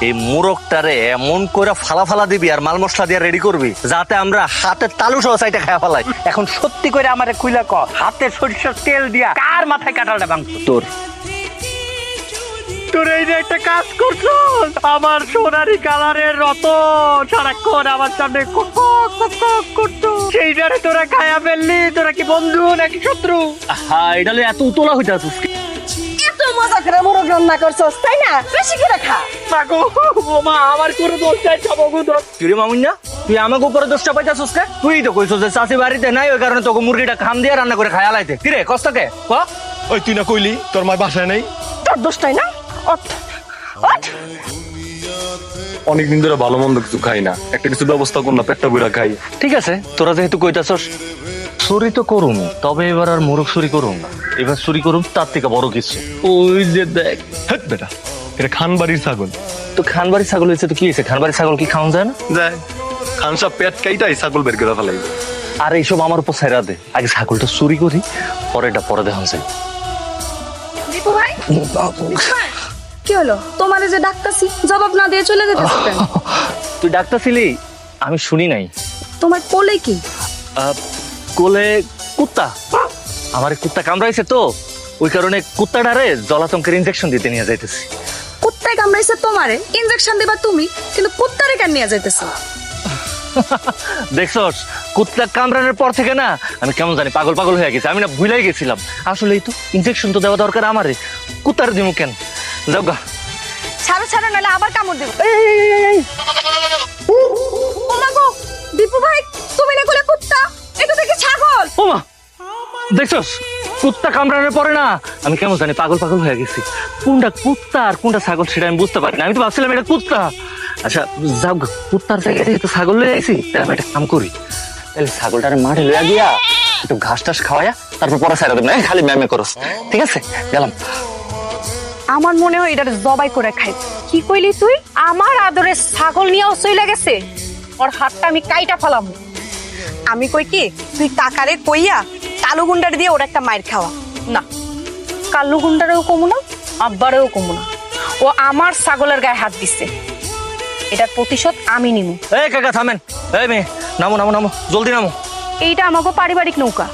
এই মোরগটারে এমন করে ফালা ফালা দিবি আর মাল মশলা দিয়ে রেডি করবি যাতে আমরা হাতের তালু সহ সাইটা খাওয়া ফেলাই। এখন সত্যি করে আমারে কইলা ক, হাতে সরিষার তেল দিয়া কার মাথায় কাঁঠালটা ভাঙতো? তোর তোর এই যে একটা কাজ করছস, আমার সোনারি কালারের রতন সারাক্ষণ আমার সামনে করতো, সেইটারে তোরা খায়া ফেললি। তোরা কি বন্ধু নাকি শত্রু? হ্যাঁ, এটা এত উতলা হইতে আছিস। এত মজা করে মোরগ রান্না করছস তাই না? বেশি করে খা। মাগো ও মা, আমার কোনো দোষ নাই, সবগু দোষ। তুই মামুন না, তুই আমাকে উপরে দোষটা পাইতাছিস কে? তুই তো কইছস যে চাষি বাড়িতে নাই, ওই কারণে তোকে মুরগিটা খাম দিয়ে রান্না করে খায়া লাইতে। কি রে কষ্টকে ক? ওই তুই না কইলি তোর মা বাসায় নেই? তোর দোষটাই না। ওঠ ওঠ। অনেকদিন ধরে ভালো মন্দ কিছু খাই না, একটা কিছু ব্যবস্থা কর না, পেটটা বুড়া খাই। ঠিক আছে, তোরা যেহেতু কইতাছস, চুরি তো করুম, তবে এবার আর মোরগ চুরি করুম না। এবার চুরি করুম তার থেকে বড় কিছু। ওই যে দেখ। হেট বেটা, এটা খানবাড়ির ছাগল। তো খানবাড়ি ছাগল হয়েছে তো কি হয়েছে? খানবাড়ি ছাগল কি খাওয়া যায় না? যায় খান সাহেব পেট কাইটাই ছাগল বের করে ফেলাইবে। আর এইসব আমার উপর ছাইরা দে, আগে ছাগলটা চুরি করি, পরেটা পরে দেখান যায়। দীপু ভাই, কি হলো? তোমারে যে ডাকতাছি জবাব না দিয়ে চলে যেতেছ কেন? তুই ডাক্তার ছিলি? আমি শুনি নাই। তোমার কোলে কি? কোলে কুত্তা। আমার কুত্তা কামড়াইছে তো, ওই কারণে কুত্তাটারে জলাতঙ্কের ইনজেকশন দিতে নিয়ে যাইতেছি। কুত্তায় কামড়াইছে তোমারে, ইনজেকশন দিবা তুমি, কিন্তু কুত্তারে কেন নিয়ে যাইতেছো? দেখছস, কুত্তা কামড়ানোর পর থেকে না আমি কেমন জানি পাগল পাগল হয়ে গেছি। আমি না ভুলাই গেছিলাম, আসলেই তো ইনজেকশন তো দেওয়া দরকার আমারে। কুত্তার দিমু কেন? যাও গা। ছাড়ো ছাড়ো, নাহলে আবার কামড় দেব। ও মা গো, দীপু ভাই তুমি না কোলে কুত্তা, এটা দেখি ছাগল। ও মা, দেখছস কুত্তা কামড়ানোর পরে না আমি কেমন জানি পাগল পাগল হয়ে গেছি। কোনটা কুত্তা আর কোনটা ছাগল সেটা আমি বুঝতে পারি না। আমি তো ভাবছিলাম এটা কুত্তা। আচ্ছা যাও গা, কুত্তার জায়গায় তো ছাগল লয়ে আইছি, তাহলে আমি একটা কাম করি, তাহলে ছাগলটার মাঠে লইয়া গিয়া একটু ঘাস টাস খাওয়াইয়া তারপর পরে ছাইরা দেব না, খালি ম্যামে করস। ঠিক আছে, গেলাম। আমার মনে হয় এটা জবাই করে খাই। কি কইলি তুই? আমার আদরের ছাগল নিয়েও চলে গেছে, ওর হাতটা আমি কাইটা ফেলাম। আমি কই কি, তুই কাকারে কইয়া কালো গুন্ডার দিয়ে ওর একটা মাইর খাওয়া। না, কাল্লু গুন্ডারেও কমু না, আব্বারেও কমু না। ও আমার ছাগলের গায়ে হাত দিচ্ছে, এটার প্রতিশোধ আমি নিমু। এই কাকা থামেন, এই মেয়ে নামো নামো নামো, জলদি নামো। এইটা আমাকে পারিবারিক নৌকা।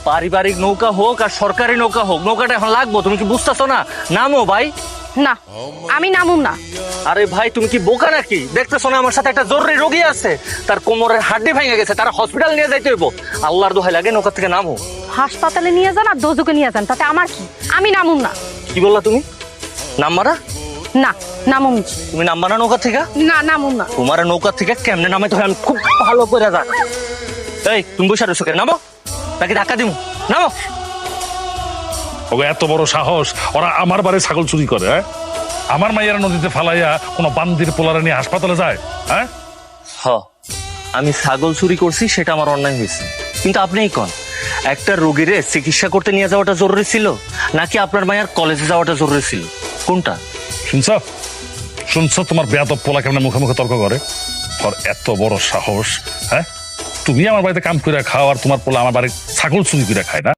পারিবারিক নৌকা হোক আর সরকারি নৌকা হোক, নৌকাটা এখন লাগবো, তুমি কি বুঝতেছো না? নামো ভাই। না, আমি নামুম না। আরে ভাই তুমি কি বোকা নাকি? দেখতেছো না আমার সাথে একটা জরুরি রোগী আছে, তার কোমরের হাড্ডি ভেঙে গেছে, তারা হসপিটাল নিয়ে যাইতে হইব। আল্লাহর দোহাই লাগে, নৌকা থেকে নামো। হাসপাতালে নিয়ে যান আর দোজকে নিয়ে যান, তাতে আমার কি? আমি নামুম না। কি বললা তুমি? নাম্বারা? না, নামুম। তুমি নাম্বা না নৌকা থেকে? না, নামুম না। তোমার নৌকা থেকে কেমনে নামে তো আমি খুব ভালো করে জানি। এই তুমি বসে রয়েছো কেন? নামো, নাকি ধাক্কা দিমু? নামো। ওগো এত বড় সাহস, ওরা আমার বাড়ি ছাগল চুরি করে? হ্যাঁ, আমার মাইয়ারা নদীতে ফালাইয়া কোনো বান্দির পোলারে নিয়ে হাসপাতালে যায়? হ্যাঁ, আমি ছাগল চুরি করছি, সেটা আমার অন্যায় হয়েছে, কিন্তু আপনিই কোন একটা রোগীরে চিকিৎসা করতে নিয়ে যাওয়াটা জরুরি ছিল, নাকি আপনার মায়ের কলেজে যাওয়াটা জরুরি ছিল? কোনটা? শুনছো শুনছো তোমার বেয়াদব পোলা কেমন মুখে মুখে তর্ক করে? ওর এত বড় সাহস! হ্যাঁ, তুমি আমার বাড়িতে কাম করে খাও আর তোমার পোলা আমার বাড়ির ছাগল চুরি করে খায় না?